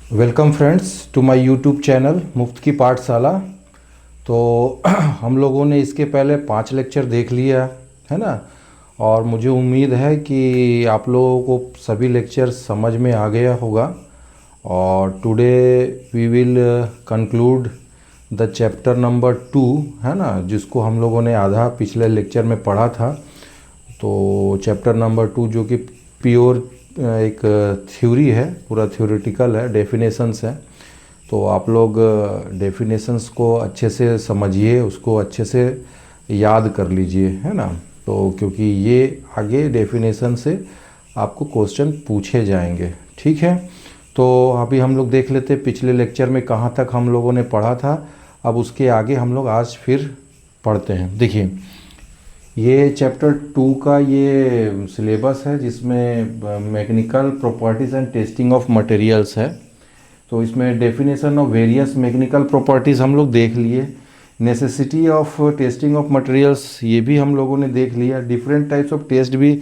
Welcome friends to my YouTube channel मुफ्त की पाठशाला। तो हम लोगों ने इसके पहले 5 लेक्चर देख लिया है ना। और मुझे उम्मीद है कि आप लोगों को सभी लेक्चर समझ में आ गया होगा। और today we will conclude the chapter number 2 है ना, जिसको हम लोगों ने आधा पिछले लेक्चर में पढ़ा था। तो चैप्टर नंबर 2 जो कि प्योर एक थ्योरी है, पूरा थ्योरेटिकल है, डेफिनेशंस है। तो आप लोग डेफिनेशंस को अच्छे से समझिए, उसको अच्छे से याद कर लीजिए, है ना। तो क्योंकि ये आगे डेफिनेशन से आपको क्वेश्चन पूछे जाएंगे, ठीक है। तो अभी हम लोग देख लेते पिछले लेक्चर में कहाँ तक हम लोगों ने पढ़ा था। अब उसके आगे हम लोग आज फिर पढ़ते हैं। देखिए, ये चैप्टर 2 का ये सिलेबस है, जिसमें mechanical properties and testing of materials है। तो इसमें definition of various mechanical properties हम लोग देख लिए। Necessity of testing of materials ये भी हम लोगों ने देख लिया। डिफरेंट टाइप्स ऑफ टेस्ट भी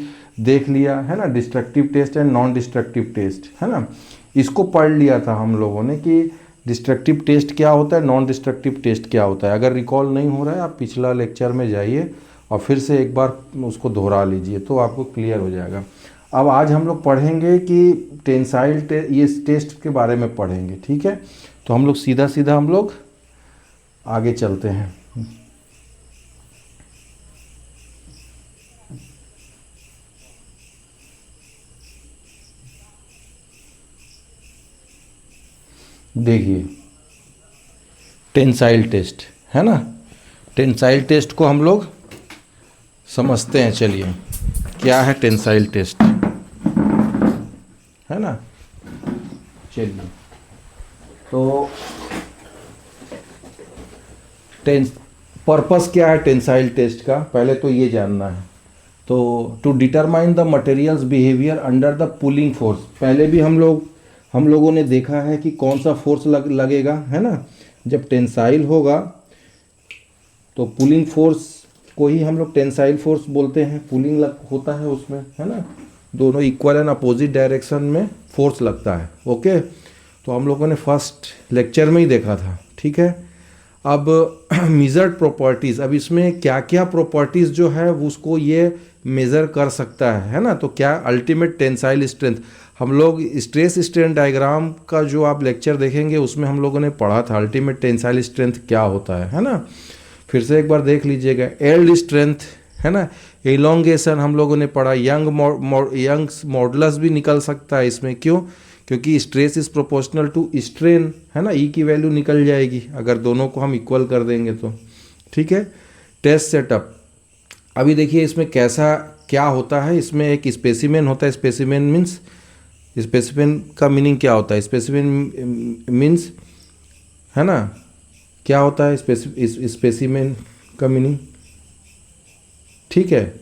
देख लिया, है ना। Destructive test and non destructive test, है ना। इसको पढ़ लिया था हम लोगों ने कि डिस्ट्रक्टिव टेस्ट क्या होता है, नॉन डिस्ट्रक्टिव टेस्ट क्या होता है। अगर रिकॉल नहीं हो रहा है, आप पिछला लेक्चर में जाइए और फिर से एक बार उसको दोहरा लीजिए तो आपको क्लियर हो जाएगा। अब आज हम लोग पढ़ेंगे कि टेंसाइल ये टेस्ट के बारे में पढ़ेंगे, ठीक है। तो हम लोग सीधा सीधा हम लोग आगे चलते हैं। देखिए, टेंसाइल टेस्ट है ना। टेंसाइल टेस्ट को हम लोग समझते हैं। चलिए, क्या है टेंसाइल टेस्ट, है ना। चलिए, तो पर्पस क्या है टेंसाइल टेस्ट का, पहले तो ये जानना है। तो to determine the material's behaviour under the pulling force. पहले भी हम लोगों ने देखा है कि कौन सा फोर्स लगेगा, है ना। जब टेंसाइल होगा तो पुलिंग फोर्स को ही हम लोग टेंसाइल फोर्स बोलते हैं। पुलिंग होता है उसमें, है ना। दोनों इक्वल एंड अपोजिट डायरेक्शन में फोर्स लगता है। ओके, तो हम लोगों ने फर्स्ट लेक्चर में ही देखा था, ठीक है। अब मेजर्ड प्रॉपर्टीज़, अब इसमें क्या क्या प्रॉपर्टीज़ जो है उसको ये मेज़र कर सकता है ना। तो क्या अल्टीमेट टेंसाइल स्ट्रेंथ, हम लोग स्ट्रेस स्ट्रेन डायग्राम का जो आप लेक्चर देखेंगे उसमें हम लोगों ने पढ़ा था अल्टीमेट टेंसाइल स्ट्रेंथ क्या होता है ना। फिर से एक बार देख लीजिएगा। एल्ड स्ट्रेंथ, है ना। एलोंगेशन हम लोगों ने पढ़ा। यंग मॉडुलस भी निकल सकता है इसमें। क्यों? क्योंकि stress is proportional to strain, है ना। ई की वैल्यू निकल जाएगी अगर दोनों को हम इक्वल कर देंगे तो, ठीक है। टेस्ट सेटअप, अभी देखिए इसमें कैसा क्या होता है। इसमें एक स्पेसिमेन होता है। स्पेसिमेन मीन्स, स्पेसिमेन का मीनिंग क्या होता है? स्पेसिमेन मीन्स, है ना, क्या होता है स्पेसिमेन का मीनिंग, ठीक है।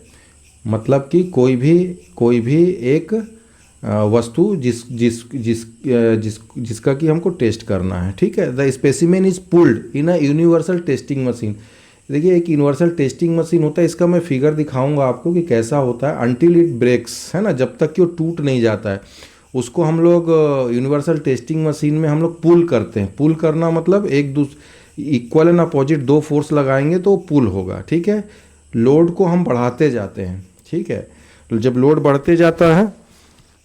मतलब कि कोई भी एक वस्तु जिसका कि हमको टेस्ट करना है, ठीक है। The specimen is pulled in a universal testing machine. देखिए, एक यूनिवर्सल टेस्टिंग मशीन होता है, इसका मैं फिगर दिखाऊंगा आपको कि कैसा होता है। अनटिल इट ब्रेक्स, है ना, जब तक कि वो टूट नहीं जाता है उसको हम लोग यूनिवर्सल टेस्टिंग मशीन में हम लोग पुल करते हैं। पुल करना मतलब एक दूसरे इक्वल एंड अपोजिट दो फोर्स लगाएंगे तो पुल होगा, ठीक है। लोड को हम बढ़ाते जाते हैं, ठीक है। जब लोड बढ़ते जाता है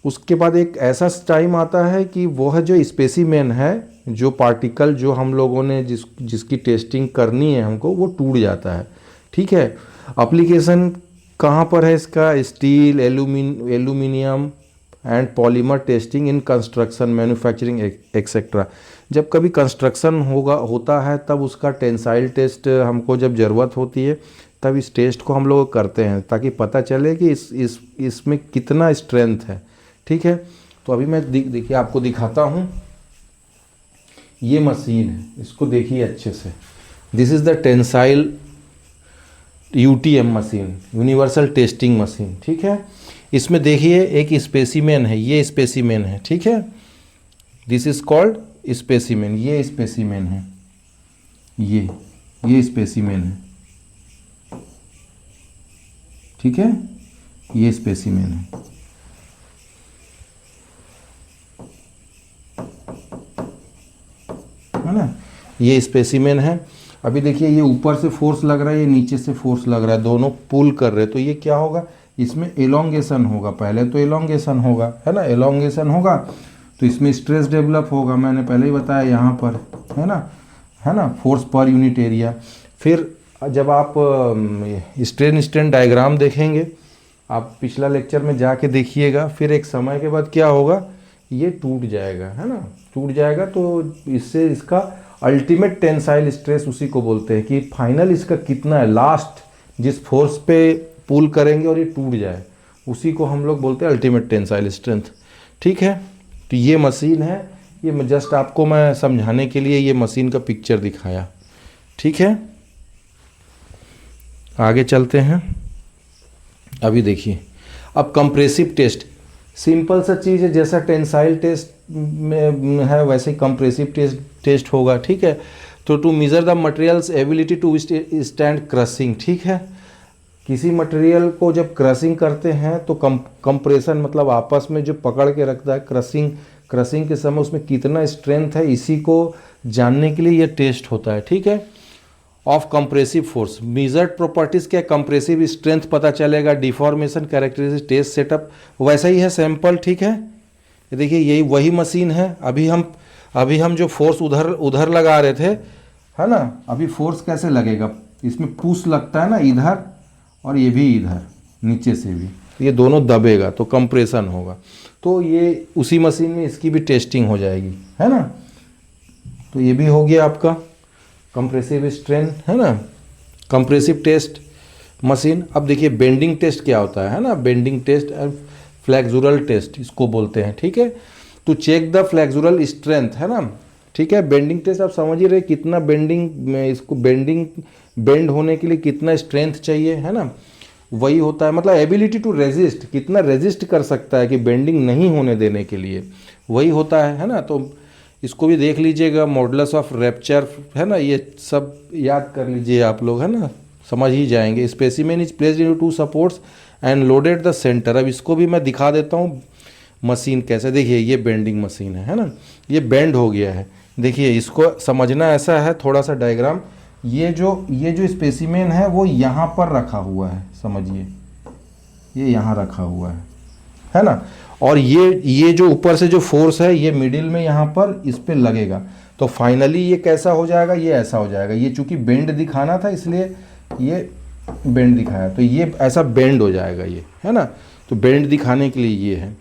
उसके बाद एक ऐसा टाइम आता है कि वह जो स्पेसिमेन है, जो पार्टिकल जो हम लोगों ने जिसकी टेस्टिंग करनी है हमको, वो टूट जाता है, ठीक है। एप्लीकेशन कहाँ पर है इसका? Steel, aluminium and polymer testing in construction, manufacturing etcetera. जब कभी कंस्ट्रक्शन होता है तब उसका टेंसाइल टेस्ट हमको जब ज़रूरत होती है तब इस टेस्ट को हम लोग करते हैं, ताकि पता चले कि इसमें कितना स्ट्रेंथ है, ठीक है। तो अभी मैं देखिए आपको दिखाता हूँ। ये मशीन है, इसको देखिए अच्छे से। This is the tensile UTM machine, universal testing machine, ठीक है। इसमें देखिए एक स्पेसिमेन है, ये स्पेसिमेन है, ठीक है। दिस इज कॉल्ड स्पेसिमेन, ये स्पेसिमेन है, ये स्पेसिमेन है, ठीक है। ये स्पेसिमेन है। है ना। ये स्पेसिमेन है। अभी देखिए ये ऊपर से फोर्स लग रहा है, ये नीचे से फोर्स लग रहा है, दोनों पुल कर रहे हैं, तो ये क्या होगा, इसमें एलोंगेशन होगा। पहले तो एलोंगेशन होगा, है ना, एलोंगेशन होगा तो इसमें स्ट्रेस डेवलप होगा, मैंने पहले ही बताया यहाँ पर, है ना, फोर्स पर यूनिट एरिया। फिर जब आप स्ट्रेन स्ट्रेन डायग्राम देखेंगे, आप पिछला लेक्चर में जाके देखिएगा, फिर एक समय के बाद क्या होगा, ये टूट जाएगा, है ना, टूट जाएगा। तो इससे इसका अल्टीमेट टेंसाइल स्ट्रेस उसी को बोलते हैं कि फाइनल इसका कितना है, लास्ट जिस फोर्स पे पुल करेंगे और ये टूट जाए, उसी को हम लोग बोलते हैं अल्टीमेट टेंसाइल स्ट्रेंथ। ठीक है, तो ये मशीन है, ये जस्ट आपको मैं समझाने के लिए ये मशीन का पिक्चर दिखाया। ठीक है, आगे चलते हैं। अभी देखिए, अब कंप्रेसिव टेस्ट सिंपल सा चीज़ है, जैसा टेंसाइल टेस्ट में है वैसे ही कंप्रेसिव टेस्ट होगा। ठीक है, तो to measure the material's ability to stand crushing. ठीक है, किसी मटेरियल को जब क्रशिंग करते हैं तो कंप्रेशन मतलब आपस में जो पकड़ के रखता है, क्रशिंग के समय उसमें कितना स्ट्रेंथ है, इसी को जानने के लिए ये टेस्ट होता है। ठीक है, of compressive force measured properties क्या, कंप्रेसिव स्ट्रेंथ पता चलेगा, डिफॉर्मेशन कैरेक्टरिस्टिक टेस्ट सेटअप वैसा ही है, सैंपल। ठीक है, देखिए यही वही मशीन है। अभी हम जो फोर्स उधर लगा रहे थे, है ना, अभी फोर्स कैसे लगेगा, इसमें पुश लगता है ना इधर, और ये भी इधर नीचे से भी, ये दोनों दबेगा तो कंप्रेशन होगा। तो ये उसी मशीन में इसकी भी टेस्टिंग हो जाएगी, है ना। तो ये भी हो गया आपका कंप्रेसिव स्ट्रेन, है ना, कंप्रेसिव टेस्ट मशीन। अब देखिए बेंडिंग टेस्ट क्या होता है ना, बेंडिंग टेस्ट फ्लेक्सुरल टेस्ट इसको बोलते हैं। ठीक है, to check the flexural strength, है ना। ठीक है, बेंडिंग टेस्ट आप समझ ही रहे, कितना बेंडिंग में इसको बेंड होने के लिए कितना स्ट्रेंथ चाहिए, है ना, वही होता है। मतलब एबिलिटी टू रेजिस्ट, कितना रेजिस्ट कर सकता है कि बेंडिंग नहीं होने देने के लिए, वही होता है ना। तो इसको भी देख लीजिएगा, मॉडुलस ऑफ रैप्चर, है ना, ये सब याद कर लीजिए आप लोग, है ना, समझ ही जाएंगे। Specimen is placed into two supports and loaded the centre. अब इसको भी मैं दिखा देता हूँ मशीन कैसे। देखिए ये बेंडिंग मशीन है ना, ये बेंड हो गया है। देखिए इसको समझना ऐसा है, थोड़ा सा डायग्राम, ये जो स्पेसिमेन है वो यहाँ पर रखा हुआ है, समझिए ये यहाँ रखा हुआ है ना, और ये जो ऊपर से जो फोर्स है ये मिडिल में यहाँ पर इस पे लगेगा, तो फाइनली ये कैसा हो जाएगा, ये ऐसा हो जाएगा। ये चूंकि बेंड दिखाना था इसलिए ये बेंड दिखाया, तो ये ऐसा बेंड हो जाएगा ये, है ना। तो बेंड दिखाने के लिए ये है।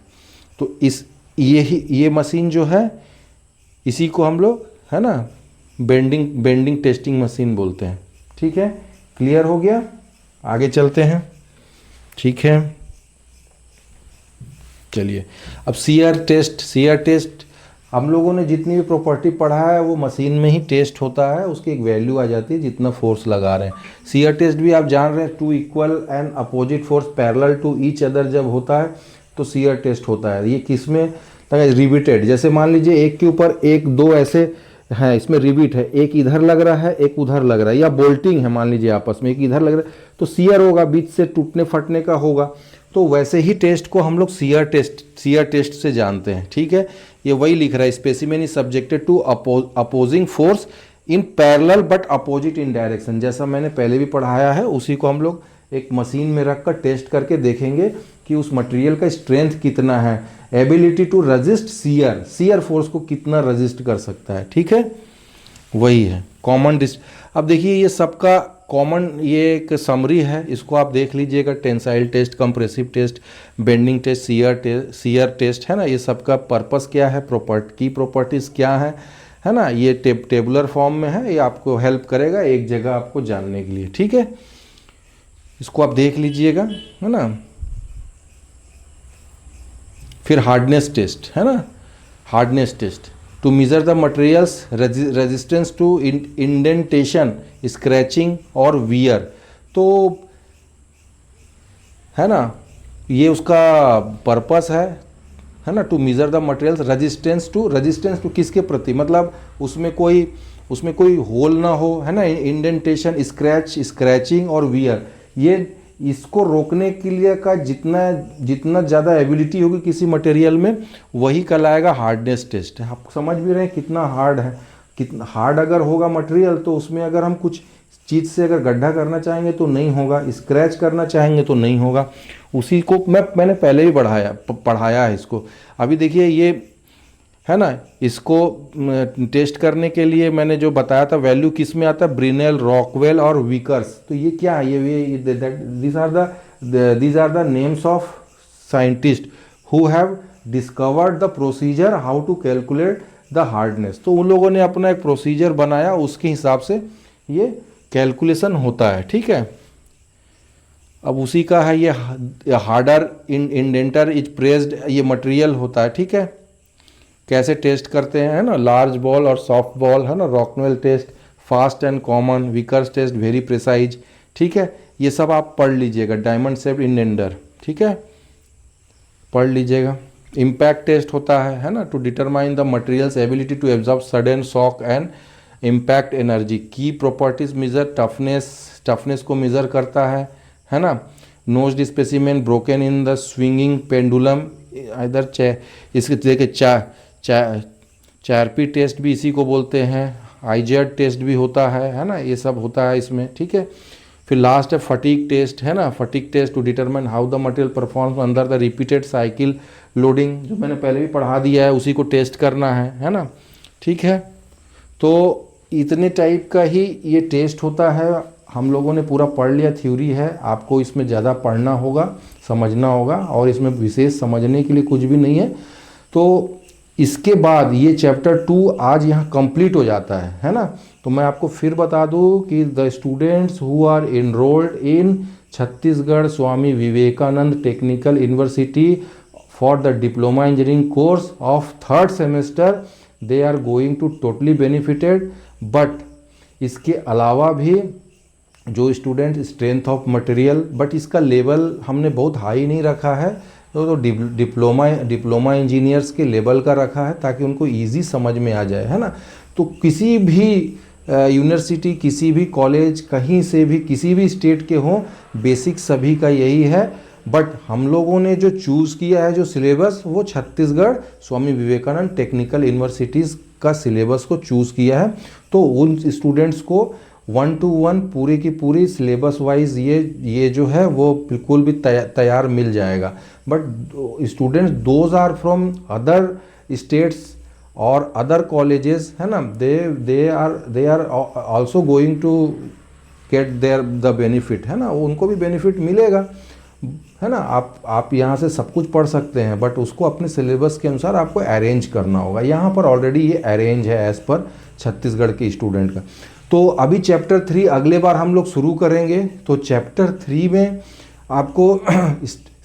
तो ये मशीन जो है इसी को हम लोग, है ना, बेंडिंग टेस्टिंग मशीन बोलते हैं। ठीक है, क्लियर हो गया, आगे चलते हैं। ठीक है, चलिए अब सीआर टेस्ट हम लोगों ने जितनी भी प्रॉपर्टी पढ़ा है वो मशीन में ही टेस्ट होता है, उसकी एक वैल्यू आ जाती है जितना फोर्स लगा रहे हैं। सीआर टेस्ट भी आप जान रहे हैं, two equal and opposite force parallel to each other जब होता है तो सीआर टेस्ट होता है। ये किसमें रिविटेड, जैसे मान लीजिए एक के ऊपर एक दो ऐसे हैं, इसमें रिविट है, एक इधर लग रहा है एक उधर लग रहा है, या बोल्टिंग है मान लीजिए आपस में, एक इधर लग रहा है तो सीआर होगा, बीच से टूटने फटने का होगा। तो वैसे ही टेस्ट को हम लोग सीआर टेस्ट से जानते हैं। ठीक है, ये वही लिख रहा है, specimen is subjected to opposing force in parallel but opposite in direction. जैसा मैंने पहले भी पढ़ाया है उसी को हम लोग एक मशीन में रखकर टेस्ट करके देखेंगे कि उस मटेरियल का स्ट्रेंथ कितना है, ability to resist shear force को कितना रेजिस्ट कर सकता है। ठीक है, वही है कॉमन अब देखिए ये सबका कॉमन, ये एक समरी है, इसको आप देख लीजिएगा, tensile test, compressive test, bending test, shear test, है ना। ये सबका पर्पस क्या है, की प्रॉपर्टीज़ क्या है ना। ये टेबुलर फॉर्म में है, ये आपको हेल्प करेगा एक जगह आपको जानने के लिए। ठीक है, इसको आप देख लीजिएगा, है ना। फिर हार्डनेस टेस्ट, है ना, hardness test to measure the material's resistance to indentation, scratching और वियर। तो है ना, ये उसका पर्पस है ना, to measure the material's resistance to किसके प्रति, मतलब उसमें कोई होल ना हो, है ना, इंडेंटेशन, स्क्रैचिंग और वियर। ये इसको रोकने के लिए का जितना ज़्यादा एबिलिटी होगी किसी मटेरियल में वही कहलाएगा हार्डनेस टेस्ट। आप समझ भी रहे हैं कितना हार्ड है। कितना हार्ड अगर होगा मटेरियल तो उसमें अगर हम कुछ चीज़ से अगर गड्ढा करना चाहेंगे तो नहीं होगा, स्क्रैच करना चाहेंगे तो नहीं होगा। उसी को मैंने पहले भी पढ़ाया है इसको। अभी देखिए ये है ना, इसको टेस्ट करने के लिए मैंने जो बताया था वैल्यू किस में आता है, ब्रिनेल, रॉकवेल और विकर्स। तो ये क्या है, ये these are the names of scientist who have discovered the procedure how to calculate the hardness. तो उन लोगों ने अपना एक प्रोसीजर बनाया, उसके हिसाब से ये कैलकुलेशन होता है। ठीक है, अब उसी का है ये हार्डर इंडेंटर इज प्रेस्ड, ये मटेरियल होता है। ठीक है, कैसे टेस्ट करते हैं, है ना, लार्ज बॉल और सॉफ्ट बॉल, है ना, Rockwell test, fast and common, Vickers test, very precise. ठीक है, ये सब आप पढ़ लीजिएगा, डायमंड शेप्ड इंडेंटर। ठीक है, पढ़ लीजिएगा। इम्पैक्ट टेस्ट होता है ना, to determine the material's ability to absorb sudden shock and impact energy. की प्रॉपर्टीज मेजर टफनेस को मेजर करता है ना। Notched specimen broken in the swinging pendulum, इधर इसके देखिए चारपी टेस्ट भी इसी को बोलते हैं, आईजेड टेस्ट भी होता है ना, ये सब होता है इसमें। ठीक है, फिर लास्ट है फटीग टेस्ट, है ना, fatigue test to determine how the material performs under the repeated cycle loading, जो मैंने पहले भी पढ़ा दिया है, उसी को टेस्ट करना है ना। ठीक है, तो इतने टाइप का ही ये टेस्ट होता है। हम लोगों ने पूरा पढ़ लिया, थ्योरी है, आपको इसमें ज़्यादा पढ़ना होगा, समझना होगा, और इसमें विशेष समझने के लिए कुछ भी नहीं है। तो इसके बाद ये चैप्टर 2 आज यहाँ कंप्लीट हो जाता है ना। तो मैं आपको फिर बता दूँ कि the students who are enrolled in Chhattisgarh Swami Vivekananda technical university for the diploma engineering course of 3rd semester, they are going to totally benefited. But इसके अलावा भी जो student strength of material, but इसका लेवल हमने बहुत हाई नहीं रखा है, तो डिप्लोमा इंजीनियर्स के लेवल का रखा है, ताकि उनको इजी समझ में आ जाए, है ना। तो किसी भी यूनिवर्सिटी, किसी भी कॉलेज, कहीं से भी, किसी भी स्टेट के हों, बेसिक सभी का यही है। बट हम लोगों ने जो चूज़ किया है जो सिलेबस, वो छत्तीसगढ़ स्वामी विवेकानंद टेक्निकल यूनिवर्सिटीज़ का सिलेबस को चूज़ किया है। तो उन स्टूडेंट्स को 1 to 1 पूरी की पूरी सिलेबस वाइज ये जो है वो बिल्कुल भी तैयार मिल जाएगा। But students those are from other states और अदर कॉलेजेस, है ना, they are also going to get their the benefit, है ना, उनको भी बेनिफिट मिलेगा, है ना। आप यहाँ से सब कुछ पढ़ सकते हैं, बट उसको अपने सिलेबस के अनुसार आपको अरेंज करना होगा। यहाँ पर ऑलरेडी ये अरेंज है एज़ पर छत्तीसगढ़ के स्टूडेंट का। तो अभी चैप्टर 3 अगले बार हम लोग शुरू करेंगे। तो चैप्टर 3 में आपको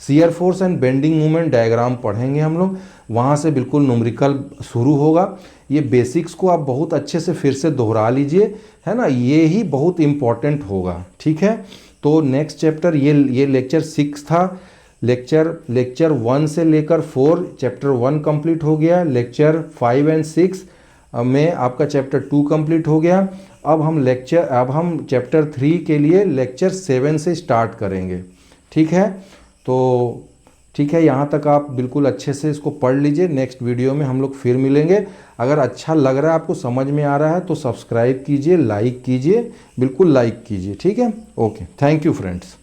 shear force and bending moment diagram पढ़ेंगे हम लोग, वहाँ से बिल्कुल न्यूमेरिकल शुरू होगा। ये बेसिक्स को आप बहुत अच्छे से फिर से दोहरा लीजिए, है ना, ये ही बहुत इम्पॉर्टेंट होगा। ठीक है, तो नेक्स्ट चैप्टर ये लेक्चर 6 था। लेक्चर 1 से लेकर 4 चैप्टर 1 कंप्लीट हो गया। लेक्चर 5 और 6 में आपका चैप्टर 2 कंप्लीट हो गया। अब हम चैप्टर 3 के लिए लेक्चर 7 से स्टार्ट करेंगे। ठीक है, तो ठीक है, यहाँ तक आप बिल्कुल अच्छे से इसको पढ़ लीजिए। नेक्स्ट वीडियो में हम लोग फिर मिलेंगे। अगर अच्छा लग रहा है, आपको समझ में आ रहा है, तो सब्सक्राइब कीजिए, लाइक कीजिए, बिल्कुल लाइक कीजिए। ठीक है, ओके, थैंक यू फ्रेंड्स।